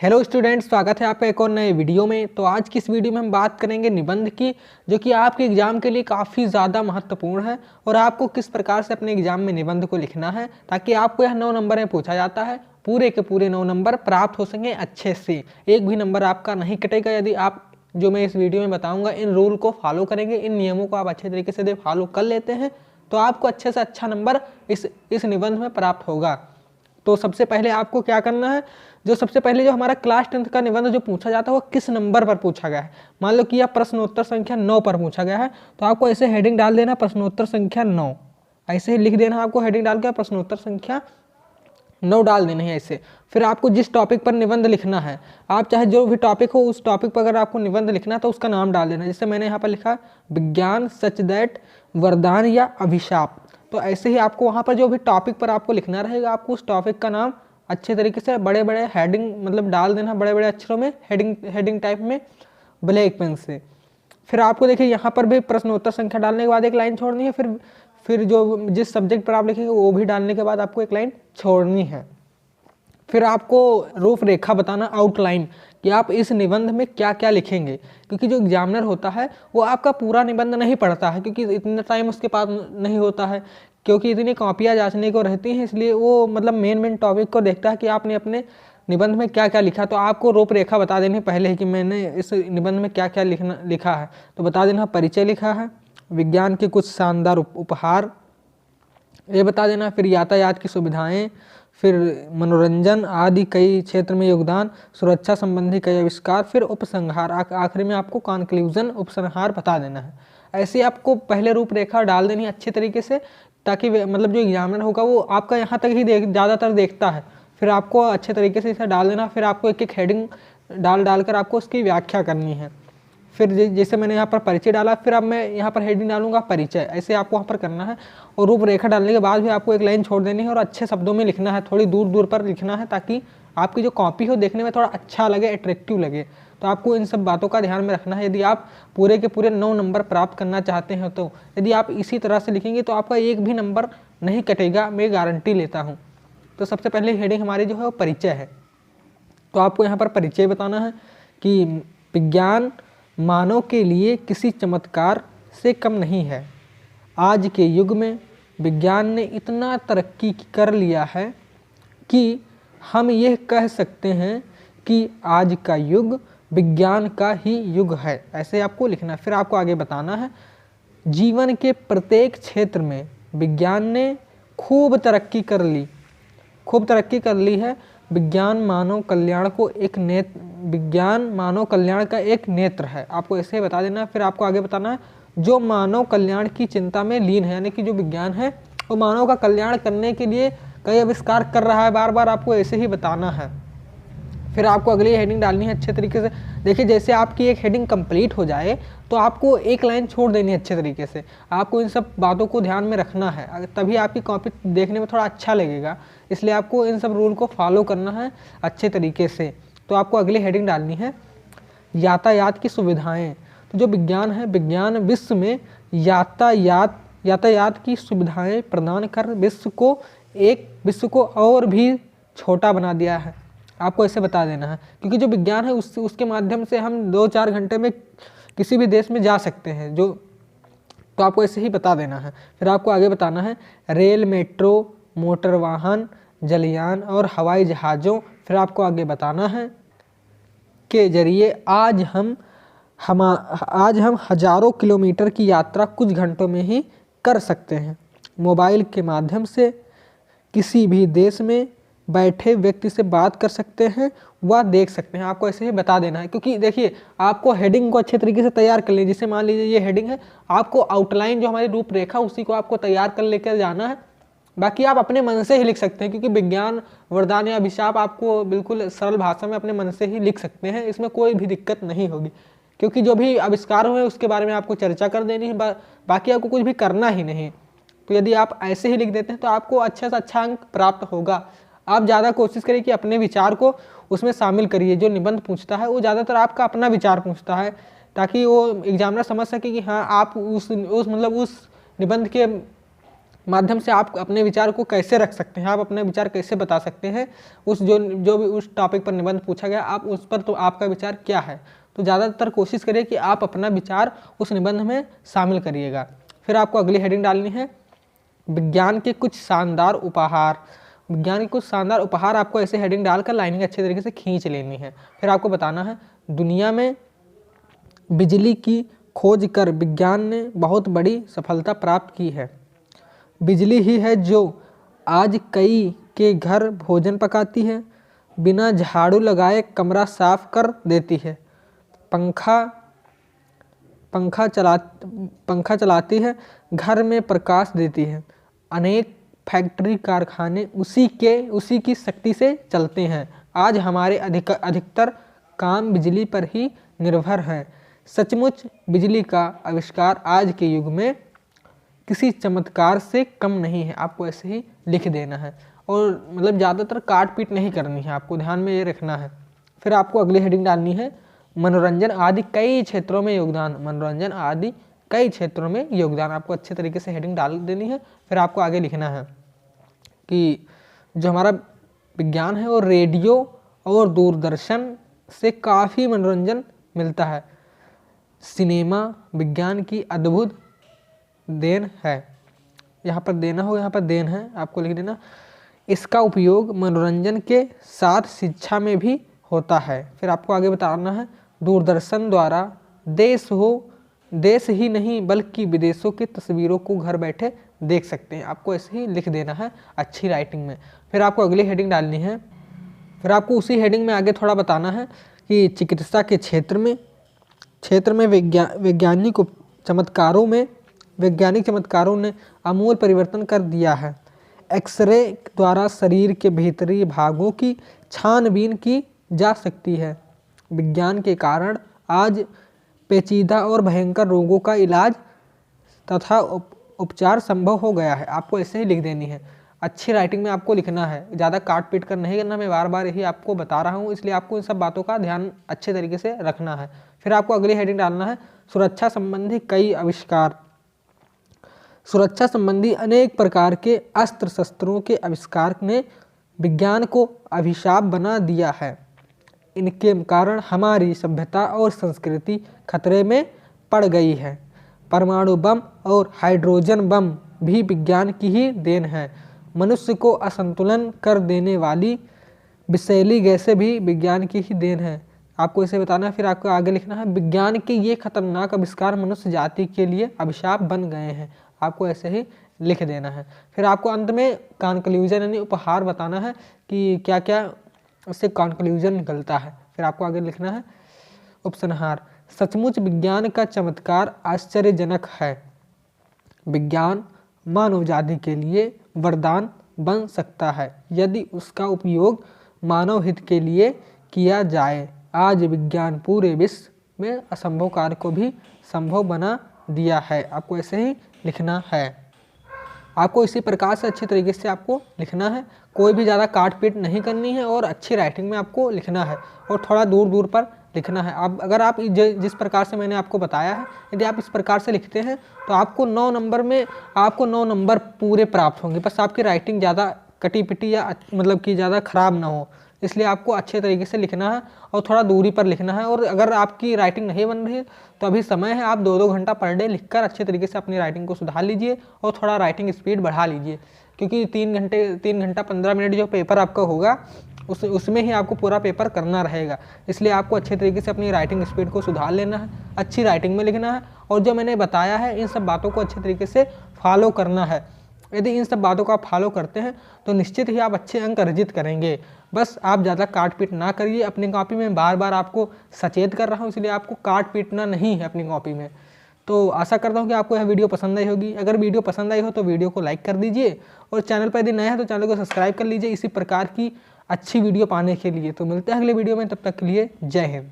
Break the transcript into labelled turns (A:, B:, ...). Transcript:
A: Hello students, स्वागत है आपका एक और नए वीडियो में। तो आज की इस वीडियो में हम बात करेंगे निबंध की, जो कि आपके एग्जाम के लिए काफ़ी ज़्यादा महत्वपूर्ण है और आपको किस प्रकार से अपने एग्जाम में निबंध को लिखना है ताकि आपको यह 9 नंबर में पूछा जाता है। पूरे के पूरे 9 नंबर प्राप्त हो सकें अच्छे से, एक भी नंबर आपका नहीं कटेगा यदि आप जो मैं इस वीडियो में बताऊँगा इन रूल को फॉलो करेंगे, इन नियमों को आप अच्छे तरीके से फॉलो कर लेते हैं तो आपको अच्छे से अच्छा नंबर इस निबंध में प्राप्त होगा। तो सबसे पहले आपको क्या करना है, सबसे पहले जो हमारा क्लास 10th का निबंध जो पूछा जाता है वो किस नंबर पर पूछा गया है। मान लो कि यह प्रश्नोत्तर संख्या 9 पर पूछा गया है तो आपको ऐसे हेडिंग डाल देना प्रश्नोत्तर संख्या 9, ऐसे ही लिख देना आपको हेडिंग डाल के प्रश्नोत्तर संख्या 9 डाल देना है ऐसे। फिर आपको जिस टॉपिक पर निबंध लिखना है, आप चाहे जो भी टॉपिक हो उस टॉपिक पर अगर आपको निबंध लिखना है तो उसका नाम डाल देना। जैसे मैंने यहाँ पर लिखा विज्ञान सच दैट वरदान या अभिशाप, तो ऐसे ही आपको वहाँ पर जो भी टॉपिक पर आपको लिखना रहेगा आपको उस टॉपिक का नाम अच्छे तरीके से बड़े बड़े हेडिंग मतलब डाल देना, बड़े बड़े अक्षरों में हेडिंग टाइप में ब्लैक पेन से। फिर आपको देखिए यहाँ पर भी प्रश्नोत्तर संख्या डालने के बाद एक लाइन छोड़नी है, फिर जो जिस सब्जेक्ट पर आप लिखेंगे वो भी डालने के बाद आपको एक लाइन छोड़नी है। फिर आपको रूपरेखा बताना, आउटलाइन, कि आप इस निबंध में क्या क्या लिखेंगे, क्योंकि जो एग्जामिनर होता है वो आपका पूरा निबंध नहीं पढ़ता है क्योंकि इतना टाइम उसके पास नहीं होता है, क्योंकि इतनी कॉपियाँ जांचने को रहती हैं, इसलिए वो मतलब मेन टॉपिक को देखता है कि आपने अपने निबंध में क्या क्या लिखा। तो आपको रूपरेखा बता देनी पहले ही कि मैंने इस निबंध में क्या क्या लिखा है। तो बता देना परिचय लिखा है, विज्ञान के कुछ शानदार उपहार ये बता देना, फिर यातायात की सुविधाएं, फिर मनोरंजन आदि कई क्षेत्र में योगदान, सुरक्षा संबंधी कई आविष्कार, फिर उपसंहार, आखिरी में आपको कंक्लूजन उपसंहार बता देना है। ऐसे आपको पहले रूपरेखा डाल देनी है अच्छे तरीके से, ताकि मतलब जो एग्जामिनर होगा वो आपका यहाँ तक ही ज़्यादातर देखता है। फिर आपको अच्छे तरीके से इसे डाल देना, फिर आपको एक एक हेडिंग डालकर आपको उसकी व्याख्या करनी है। फिर जैसे मैंने यहाँ पर परिचय डाला, फिर अब मैं यहाँ पर हेडिंग डालूंगा परिचय, ऐसे आपको वहाँ पर करना है। और रूपरेखा डालने के बाद भी आपको एक लाइन छोड़ देनी है और अच्छे शब्दों में लिखना है, थोड़ी दूर दूर पर लिखना है ताकि आपकी जो कॉपी हो देखने में थोड़ा अच्छा लगे, अट्रैक्टिव लगे। तो आपको इन सब बातों का ध्यान में रखना है यदि आप पूरे के पूरे 9 नंबर प्राप्त करना चाहते हैं। तो यदि आप इसी तरह से लिखेंगे तो आपका एक भी नंबर नहीं कटेगा, मैं गारंटी लेता हूँ। तो सबसे पहले हेडिंग हमारी जो है वो परिचय है। तो आपको यहाँ पर परिचय बताना है कि विज्ञान मानव के लिए किसी चमत्कार से कम नहीं है। आज के युग में विज्ञान ने इतना तरक्की कर लिया है कि हम यह कह सकते हैं कि आज का युग विज्ञान का ही युग है, ऐसे आपको लिखना है। फिर आपको आगे बताना है जीवन के प्रत्येक क्षेत्र में विज्ञान ने खूब तरक्की कर ली है। विज्ञान मानव कल्याण का एक नेत्र है, आपको ऐसे बता देना। फिर आपको आगे बताना है जो मानव कल्याण की चिंता में लीन है, यानी कि जो विज्ञान है वो मानव का कल्याण करने के लिए कई आविष्कार कर रहा है, बार बार आपको ऐसे ही बताना है। फिर आपको अगली हेडिंग डालनी है अच्छे तरीके से। देखिए जैसे आपकी एक हेडिंग कंप्लीट हो जाए तो आपको एक लाइन छोड़ देनी है अच्छे तरीके से। आपको इन सब बातों को ध्यान में रखना है, तभी आपकी कॉपी देखने में थोड़ा अच्छा लगेगा, इसलिए आपको इन सब रूल को फॉलो करना है अच्छे तरीके से। तो आपको अगली हेडिंग डालनी है यातायात की सुविधाएँ। तो जो विज्ञान है, विज्ञान विश्व में यातायात की सुविधाएँ प्रदान कर विश्व को और भी छोटा बना दिया है, आपको ऐसे बता देना है। क्योंकि जो विज्ञान है उसके माध्यम से हम 2-4 घंटे में किसी भी देश में जा सकते हैं, तो आपको ऐसे ही बता देना है। फिर आपको आगे बताना है रेल, मेट्रो, मोटर वाहन, जलयान और हवाई जहाज़ों। फिर आपको आगे बताना है के जरिए आज हम हजारों किलोमीटर की यात्रा कुछ घंटों में ही कर सकते हैं। मोबाइल के माध्यम से किसी भी देश में बैठे व्यक्ति से बात कर सकते हैं, वह देख सकते हैं, आपको ऐसे ही बता देना है। क्योंकि देखिए आपको हेडिंग को अच्छे तरीके से तैयार कर लीजिए। जैसे मान लीजिए ये हेडिंग है, आपको आउटलाइन जो हमारी रूपरेखा उसी को आपको तैयार कर लेकर जाना है। बाकी आप अपने मन से ही लिख सकते हैं, क्योंकि विज्ञान वरदान या अभिशाप आपको बिल्कुल सरल भाषा में अपने मन से ही लिख सकते हैं, इसमें कोई भी दिक्कत नहीं होगी। क्योंकि जो भी आविष्कार हुए उसके बारे में आपको चर्चा कर देनी है, बाकी आपको कुछ भी करना ही नहीं। तो यदि आप ऐसे ही लिख देते हैं तो आपको अच्छा से अच्छा अंक प्राप्त होगा। आप ज़्यादा कोशिश करिए कि अपने विचार को उसमें शामिल करिए। जो निबंध पूछता है वो ज़्यादातर आपका अपना विचार पूछता है, ताकि वो एग्जामिनर समझ सके कि हाँ आप उस निबंध के माध्यम से आप अपने विचार को कैसे रख सकते हैं, आप अपने विचार कैसे बता सकते हैं, उस जो भी उस टॉपिक पर निबंध पूछा गया आप उस पर तो आपका विचार क्या है। तो ज़्यादातर कोशिश करिए कि आप अपना विचार उस निबंध में शामिल करिएगा। फिर आपको अगली हेडिंग डालनी है विज्ञान के कुछ शानदार उपहार। विज्ञान के कुछ शानदार उपहार आपको ऐसे हेडिंग डालकर लाइनिंग अच्छे तरीके से खींच लेनी है। फिर आपको बताना है दुनिया में बिजली की खोज कर विज्ञान ने बहुत बड़ी सफलता प्राप्त की है। बिजली ही है जो आज कई के घर भोजन पकाती है, बिना झाड़ू लगाए कमरा साफ कर देती है, पंखा चलाती है, घर में प्रकाश देती है, अनेक फैक्ट्री कारखाने उसी की शक्ति से चलते हैं। आज हमारे अधिकतर काम बिजली पर ही निर्भर हैं। सचमुच बिजली का आविष्कार आज के युग में किसी चमत्कार से कम नहीं है। आपको ऐसे ही लिख देना है और मतलब ज़्यादातर काट पीट नहीं करनी है, आपको ध्यान में ये रखना है। फिर आपको अगली हेडिंग डालनी है मनोरंजन आदि कई क्षेत्रों में योगदान। मनोरंजन आदि कई क्षेत्रों में योगदान, आपको अच्छे तरीके से हेडिंग डाल देनी है। फिर आपको आगे लिखना है कि जो हमारा विज्ञान है वो रेडियो और दूरदर्शन से काफ़ी मनोरंजन मिलता है। सिनेमा विज्ञान की अद्भुत देन है। यहाँ पर देना हो, यहाँ पर देन है, आपको लिख देना। इसका उपयोग मनोरंजन के साथ शिक्षा में भी होता है। फिर आपको आगे बताना है दूरदर्शन द्वारा देश ही नहीं बल्कि विदेशों की तस्वीरों को घर बैठे देख सकते हैं। आपको ऐसे ही लिख देना है अच्छी राइटिंग में। फिर आपको अगली हेडिंग डालनी है। फिर आपको उसी हेडिंग में आगे थोड़ा बताना है कि चिकित्सा के क्षेत्र में वैज्ञानिक चमत्कारों ने अमूल परिवर्तन कर दिया है। एक्सरे द्वारा शरीर के भीतरी भागों की छानबीन की जा सकती है। विज्ञान के कारण आज पेचीदा और भयंकर रोगों का इलाज तथा उपचार संभव हो गया है। आपको ऐसे ही लिख देनी है। अच्छी राइटिंग में आपको लिखना है, ज़्यादा काट पीट कर नहीं करना। मैं बार बार यही आपको बता रहा हूँ, इसलिए आपको इन सब बातों का ध्यान अच्छे तरीके से रखना है। फिर आपको अगली हेडिंग डालना है सुरक्षा संबंधी कई आविष्कार। सुरक्षा संबंधी अनेक प्रकार के अस्त्र शस्त्रों के आविष्कार ने विज्ञान को अभिशाप बना दिया है। इनके कारण हमारी सभ्यता और संस्कृति खतरे में पड़ गई है। परमाणु बम और हाइड्रोजन बम भी विज्ञान की ही देन है। मनुष्य को असंतुलन कर देने वाली विषैली गैसें भी विज्ञान की ही देन है। आपको इसे बताना है। फिर आपको आगे लिखना है विज्ञान के ये खतरनाक आविष्कार मनुष्य जाति के लिए अभिशाप बन गए हैं। आपको ऐसे ही लिख देना है। फिर आपको अंत में कंक्लूजन यानी उपहार बताना है कि क्या क्या उससे कंक्लूजन निकलता है। फिर आपको आगे लिखना है उपसंहार। सचमुच विज्ञान का चमत्कार आश्चर्यजनक है। विज्ञान मानव जाति के लिए वरदान बन सकता है यदि उसका उपयोग मानव हित के लिए किया जाए। आज विज्ञान पूरे विश्व में असंभव कार्य को भी संभव बना दिया है। आपको ऐसे ही लिखना है। आपको इसी प्रकार से अच्छे तरीके से आपको लिखना है, कोई भी ज़्यादा काट पीट नहीं करनी है और अच्छी राइटिंग में आपको लिखना है और थोड़ा दूर दूर पर लिखना है। अब अगर आप जिस प्रकार से मैंने आपको बताया है, यदि आप इस प्रकार से लिखते हैं तो आपको 9 नंबर पूरे प्राप्त होंगे। बस आपकी राइटिंग ज़्यादा कटी पिटी या मतलब कि ज़्यादा ख़राब ना हो, इसलिए आपको अच्छे तरीके से लिखना है और थोड़ा दूरी पर लिखना है। और अगर आपकी राइटिंग नहीं बन रही है तो अभी समय है, आप 2-2 घंटा पर डे लिखकर अच्छे तरीके से अपनी राइटिंग को सुधार लीजिए और थोड़ा राइटिंग स्पीड बढ़ा लीजिए, क्योंकि 3 घंटा 15 मिनट जो पेपर आपका होगा उसमें ही आपको पूरा पेपर करना रहेगा। इसलिए आपको अच्छे तरीके से अपनी राइटिंग स्पीड को सुधार लेना है, अच्छी राइटिंग में लिखना है और जो मैंने बताया है इन सब बातों को अच्छे तरीके से फॉलो करना है। यदि इन सब बातों को आप फॉलो करते हैं तो निश्चित ही आप अच्छे अंक अर्जित करेंगे। बस आप ज़्यादा काट पीट ना करिए अपनी कॉपी में। बार बार आपको सचेत कर रहा हूँ, इसलिए आपको काट पीटना नहीं है अपनी कॉपी में। तो आशा करता हूँ कि आपको यह वीडियो पसंद आई होगी। अगर वीडियो पसंद आई हो तो वीडियो को लाइक कर दीजिए और चैनल पर यदि नए हैं तो चैनल को सब्सक्राइब कर लीजिए इसी प्रकार की अच्छी वीडियो पाने के लिए। तो मिलते हैं अगले वीडियो में, तब तक के लिए जय हिंद।